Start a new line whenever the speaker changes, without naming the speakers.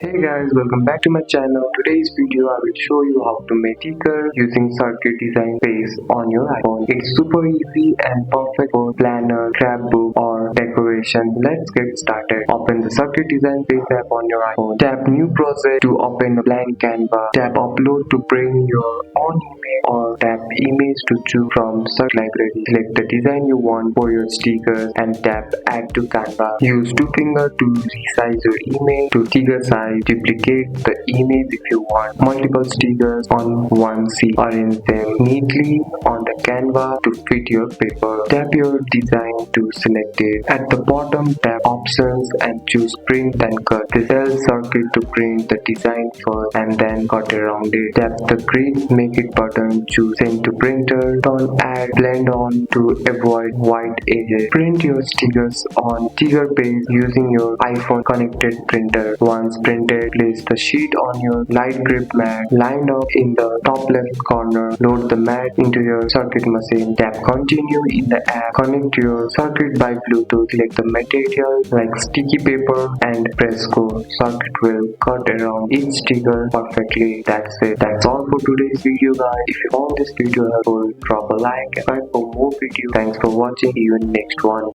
Hey guys, welcome back to my channel. Today's video I will show you how to make sticker using circuit design base on your iPhone. It's super easy and perfect for planner, scrapbook or decoration. Let's get started. Open the circuit design base app on your iPhone. Tap new project to open a blank canvas. Tap upload to bring your own image or tap image to choose from circuit library. Select the design you want for your stickers and tap add to canvas. Use two fingers to resize your image to sticker size. Duplicate the image if you want multiple stickers on one sheet. Arrange them neatly on the canvas to fit your paper. Tap your design to select it. At the bottom, tap options and choose print and cut. The cell circuit to print the design first and then cut around it. Tap the grid make it button. Choose send to printer. Turn add blend on to avoid white edges. Print your stickers on sticker base using your iPhone connected printer. Once printed, place the sheet on your light grip mat lined up in the top left corner. Load the mat into your circuit machine. Tap continue in the app. Connect your circuit by Bluetooth. Select the material like sticky paper and press go. Circuit will cut around each sticker perfectly. That's it. That's all for today's video guys. If you found this video helpful, drop a like and subscribe for more videos. Thanks for watching. See you in next one.